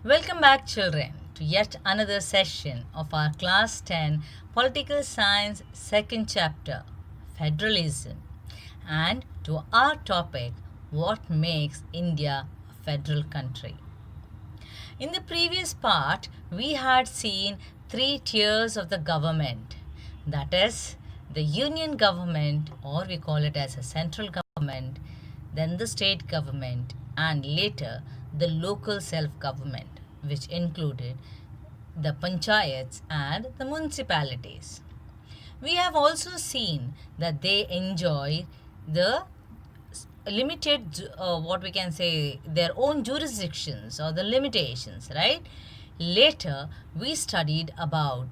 Welcome back, children, to yet another session of our Class 10 Political Science second chapter, Federalism, and to our topic, What Makes India a Federal Country. In the previous part, we had seen three tiers of the government, that is, the union government, or we call it as a central government, then the state government, and later the local self government, which included the panchayats and the municipalities. We have also seen that they enjoy the limited, what we can say, their own jurisdictions or the limitations, right? Later, we studied about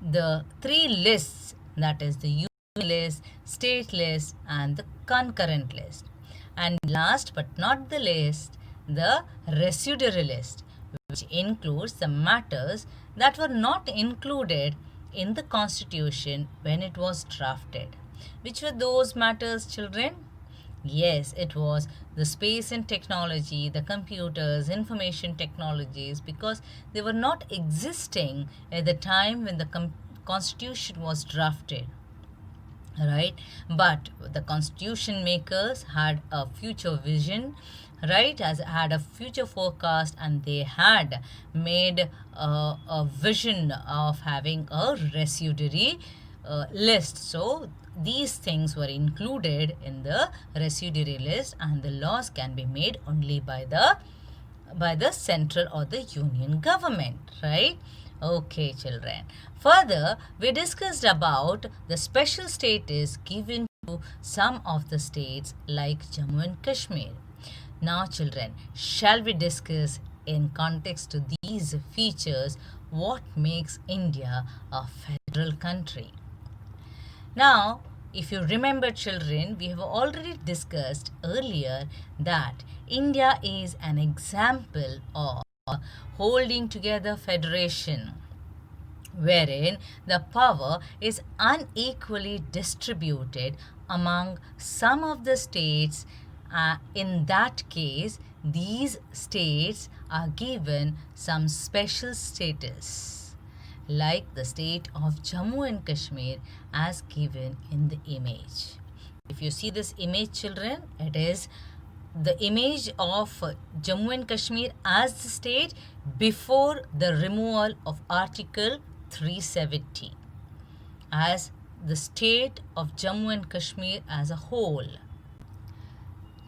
the three lists, that is the union list, state list, and the concurrent list. And last but not the least, the residuary list, which includes the matters that were not included in the constitution when it was drafted. Which were those matters, children? Yes, it was the space and technology, the computers, information technologies, because they were not existing at the time when the constitution was drafted, right? But the constitution makers had a future vision, right, as had a future forecast, and they had made a vision of having a residuary list. So these things were included in the residuary list, and the laws can be made only by the central or the union government, right? Okay, children. Further, we discussed about the special status given to some of the states like Jammu and Kashmir. Now, children, shall we discuss in context to these features what makes India a federal country? Now, if you remember, children, we have already discussed earlier that India is an example of holding together federation, wherein the power is unequally distributed among some of the states. In that case, these states are given some special status, like the state of Jammu and Kashmir as given in the image. If you see this image, children, it is the image of Jammu and Kashmir as the state before the removal of Article 370 as the state of Jammu and Kashmir as a whole.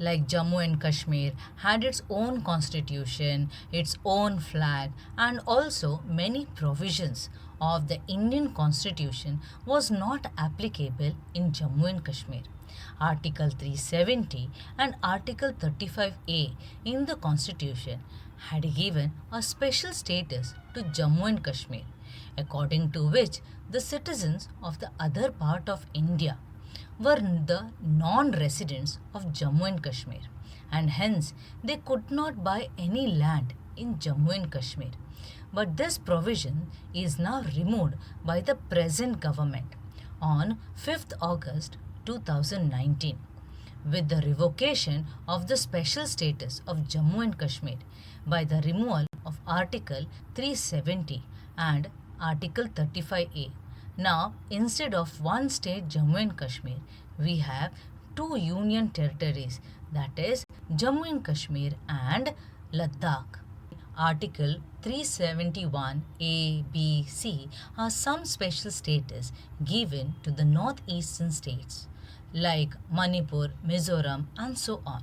Like Jammu and Kashmir had its own constitution, its own flag, and also many provisions of the Indian constitution was not applicable in Jammu and Kashmir. Article 370 and Article 35A in the constitution had given a special status to Jammu and Kashmir, according to which the citizens of the other part of India were the non-residents of Jammu and Kashmir, and hence they could not buy any land in Jammu and Kashmir. But this provision is now removed by the present government on 5th August 2019 with the revocation of the special status of Jammu and Kashmir by the removal of Article 370 and Article 35A. Now, instead of one state Jammu and Kashmir, we have two union territories, that is Jammu and Kashmir and Ladakh. Article 371 A, B, C are some special status given to the northeastern states like Manipur, Mizoram, and so on.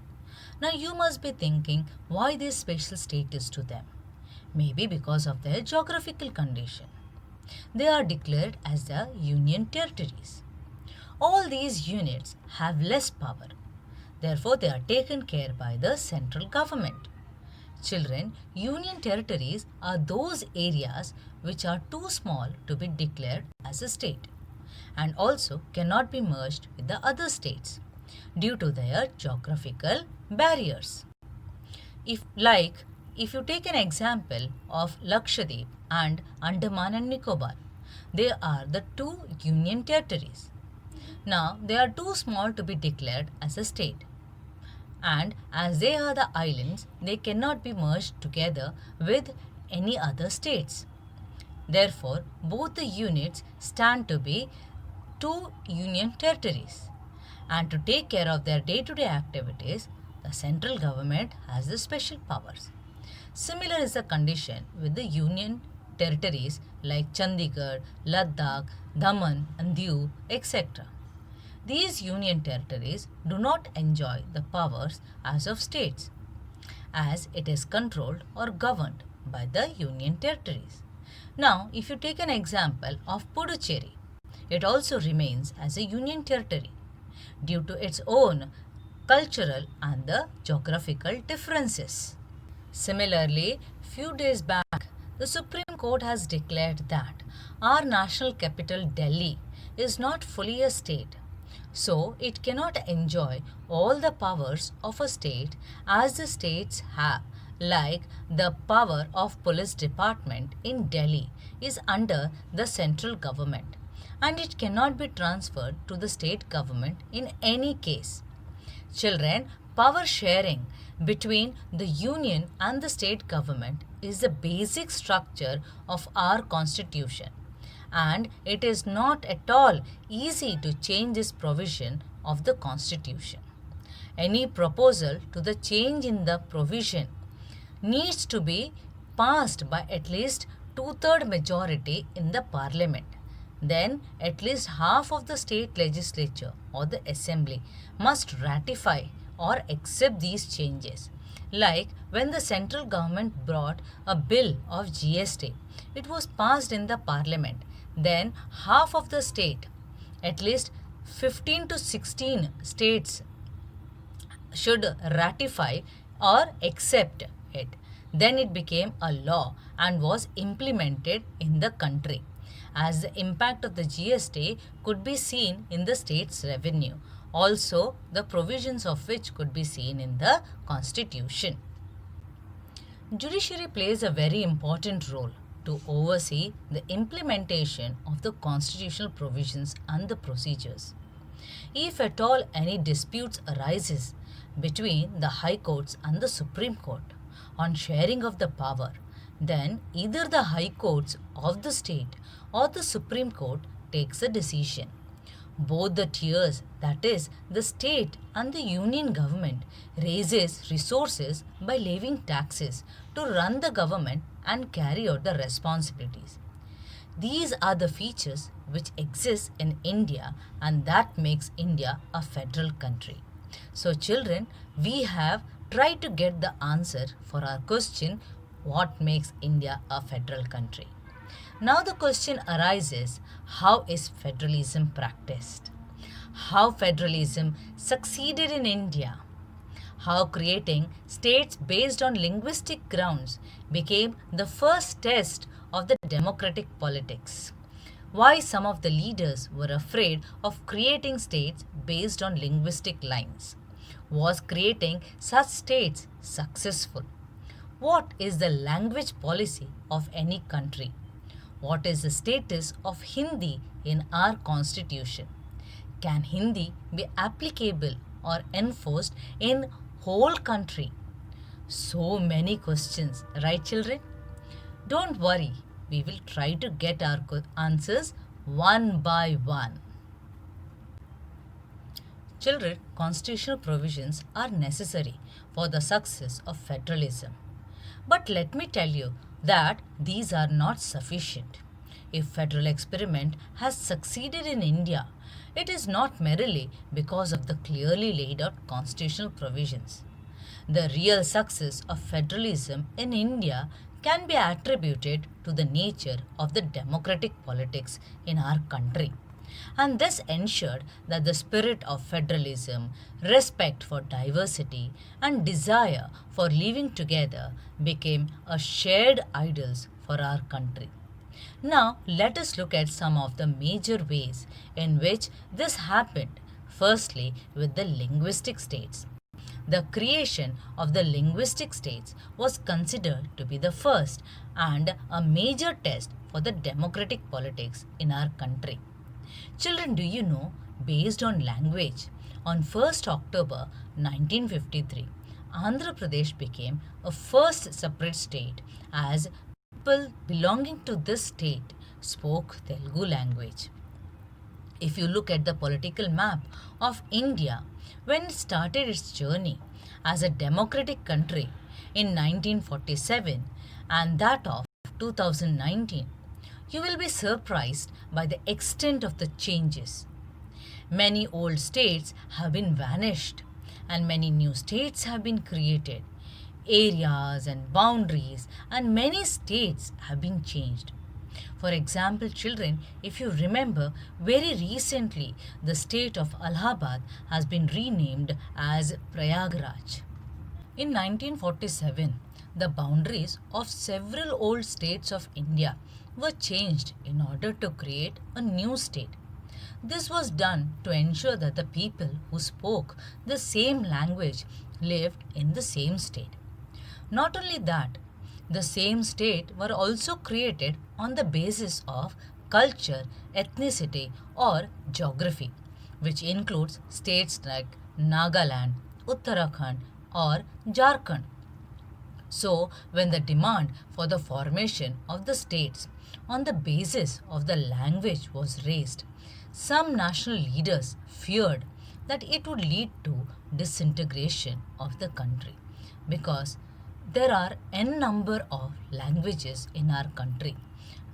Now you must be thinking, why this special status to them? Maybe because of their geographical condition. They are declared as the union territories. All these units have less power. Therefore, they are taken care by the central government. Children, union territories are those areas which are too small to be declared as a state and also cannot be merged with the other states due to their geographical barriers. If you take an example of Lakshadweep and Andaman and Nicobar, they are the two union territories. Now, they are too small to be declared as a state. And as they are the islands, they cannot be merged together with any other states. Therefore, both the units stand to be two union territories. And to take care of their day-to-day activities, the central government has the special powers. Similar is the condition with the union territories like Chandigarh, Ladakh, Daman and Diu, etc. These union territories do not enjoy the powers as of states, as it is controlled or governed by the union territories. Now, if you take an example of Puducherry, it also remains as a union territory due to its own cultural and the geographical differences. Similarly, few days back, the Supreme Court has declared that our national capital Delhi is not fully a state, so it cannot enjoy all the powers of a state as the states have, like the power of police department in Delhi is under the central government and it cannot be transferred to the state government in any case. Children, power sharing between the union and the state government is the basic structure of our constitution and it is not at all easy to change this provision of the constitution. Any proposal to the change in the provision needs to be passed by at least two-third majority in the parliament. Then at least half of the state legislature or the assembly must ratify or accept these changes. Like when the central government brought a bill of GST, it was passed in the parliament. Then half of the state, at least 15 to 16 states should ratify or accept it. Then it became a law and was implemented in the country, as the impact of the GST could be seen in the state's revenue, also the provisions of which could be seen in the constitution. Judiciary plays a very important role to oversee the implementation of the constitutional provisions and the procedures. If at all any disputes arises between the High Courts and the Supreme Court on sharing of the power, then either the High Courts of the state or the Supreme Court takes a decision. Both the tiers, that is, the state and the union government, raises resources by levying taxes to run the government and carry out the responsibilities. These are the features which exist in India and that makes India a federal country. So children, we have tried to get the answer for our question, what makes India a federal country? Now the question arises, how is federalism practiced? How federalism succeeded in India? How creating states based on linguistic grounds became the first test of the democratic politics? Why some of the leaders were afraid of creating states based on linguistic lines? Was creating such states successful? What is the language policy of any country? What is the status of Hindi in our constitution? Can Hindi be applicable or enforced in whole country? So many questions, right children? Don't worry, we will try to get our answers one by one. Children, constitutional provisions are necessary for the success of federalism. But let me tell you that these are not sufficient. If federal experiment has succeeded in India, it is not merely because of the clearly laid out constitutional provisions. The real success of federalism in India can be attributed to the nature of the democratic politics in our country, and this ensured that the spirit of federalism, respect for diversity, and desire for living together became a shared ideals for our country. Now, let us look at some of the major ways in which this happened. Firstly, with the linguistic states. The creation of the linguistic states was considered to be the first and a major test for the democratic politics in our country. Children, do you know, based on language, on 1st October 1953, Andhra Pradesh became a first separate state as people belonging to this state spoke Telugu language. If you look at the political map of India when it started its journey as a democratic country in 1947 and that of 2019, you will be surprised by the extent of the changes. Many old states have been vanished and many new states have been created. Areas and boundaries and many states have been changed. For example, children, if you remember, very recently the state of Allahabad has been renamed as Prayagraj. In 1947, the boundaries of several old states of India were changed in order to create a new state. This was done to ensure that the people who spoke the same language lived in the same state. Not only that, the same state were also created on the basis of culture, ethnicity, or geography, which includes states like Nagaland, Uttarakhand, or Jharkhand. So, when the demand for the formation of the states on the basis of the language was raised, some national leaders feared that it would lead to disintegration of the country because there are n number of languages in our country,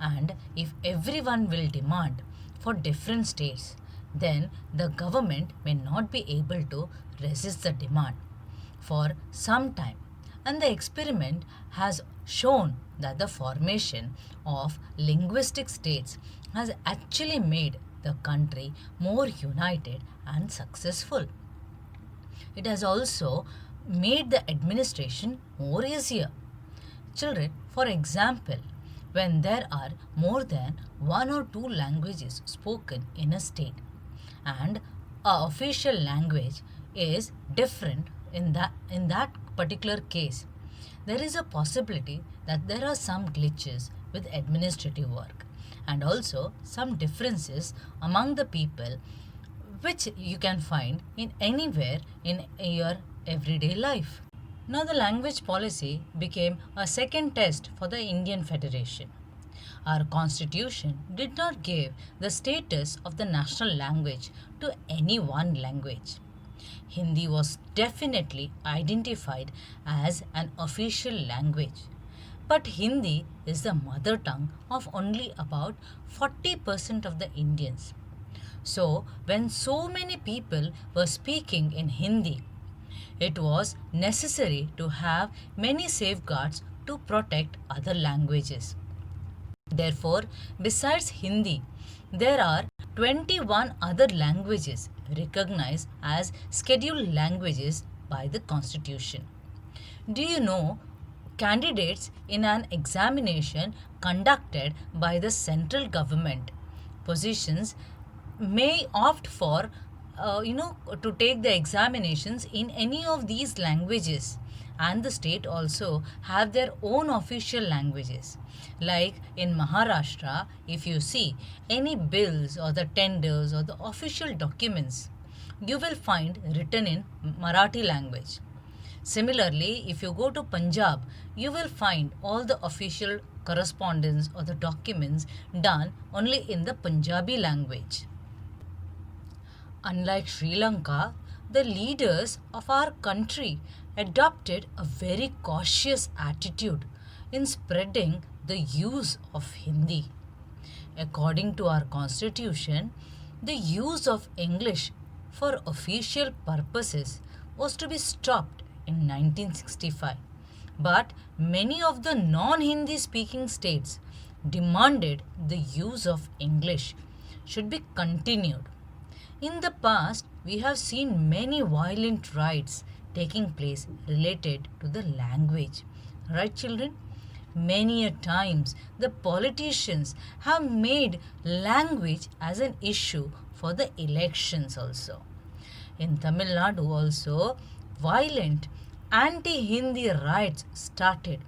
and if everyone will demand for different states, then the government may not be able to resist the demand for some time. And the experiment has shown that the formation of linguistic states has actually made the country more united and successful. It has also made the administration more easier. Children, for example, when there are more than one or two languages spoken in a state and a official language is different in that particular case, there is a possibility that there are some glitches with administrative work and also some differences among the people which you can find in anywhere in your everyday life. Now, the language policy became a second test for the Indian Federation. Our constitution did not give the status of the national language to any one language. Hindi was definitely identified as an official language. But Hindi is the mother tongue of only about 40% of the Indians. So, when so many people were speaking in Hindi, it was necessary to have many safeguards to protect other languages. Therefore, besides Hindi, there are 21 other languages recognized as scheduled languages by the Constitution. Do you know candidates in an examination conducted by the central government positions may opt for to take the examinations in any of these languages, and the state also have their own official languages. Like in Maharashtra, if you see any bills or the tenders or the official documents, you will find written in Marathi language. Similarly, if you go to Punjab, you will find all the official correspondence or the documents done only in the Punjabi language. Unlike Sri Lanka, the leaders of our country adopted a very cautious attitude in spreading the use of Hindi. According to our constitution, the use of English for official purposes was to be stopped in 1965. But many of the non-Hindi speaking states demanded the use of English should be continued. In the past, we have seen many violent riots taking place related to the language. Right, children? Many a times, the politicians have made language as an issue for the elections also. In Tamil Nadu also, violent anti-Hindi riots started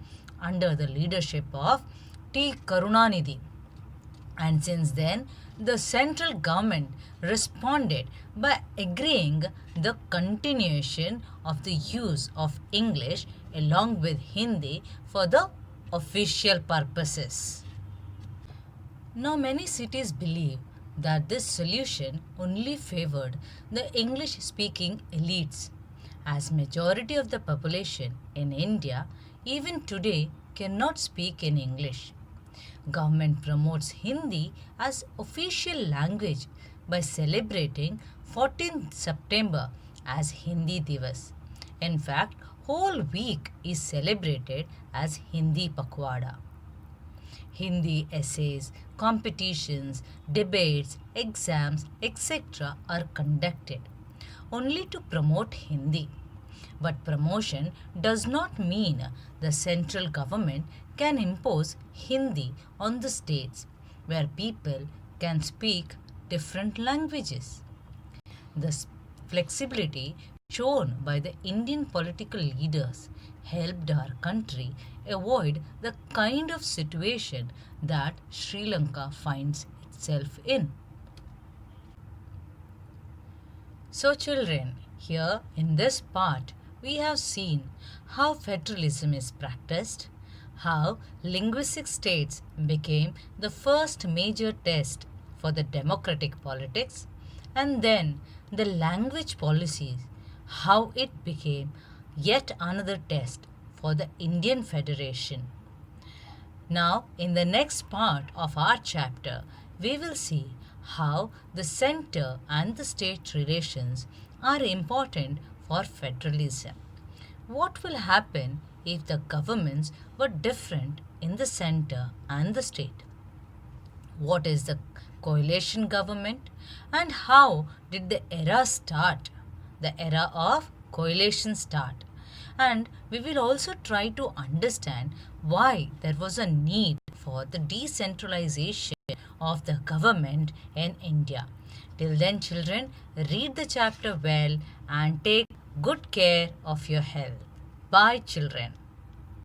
under the leadership of T. Karunanidhi. And since then, the central government responded by agreeing the continuation of the use of English along with Hindi for the official purposes. Now, many cities believe that this solution only favored the English speaking elites, as majority of the population in India even today cannot speak in English. Government promotes Hindi as official language by celebrating 14th September as Hindi Divas. In fact, whole week is celebrated as Hindi Pakwada. Hindi essays, competitions, debates, exams, etc. are conducted only to promote Hindi. But promotion does not mean the central government can impose Hindi on the states where people can speak different languages. The flexibility shown by the Indian political leaders helped our country avoid the kind of situation that Sri Lanka finds itself in. So, children, here in this part, we have seen how federalism is practiced, how linguistic states became the first major test for the democratic politics, and then the language policies, how it became yet another test for the Indian Federation. Now, in the next part of our chapter, we will see how the center and the state relations are important for federalism. What will happen if the governments were different in the center and the state? What is the coalition government and how did the era start? The era of coalition start. And we will also try to understand why there was a need for the decentralization of the government in India. Till then, children, read the chapter well and take good care of your health. Bye, children.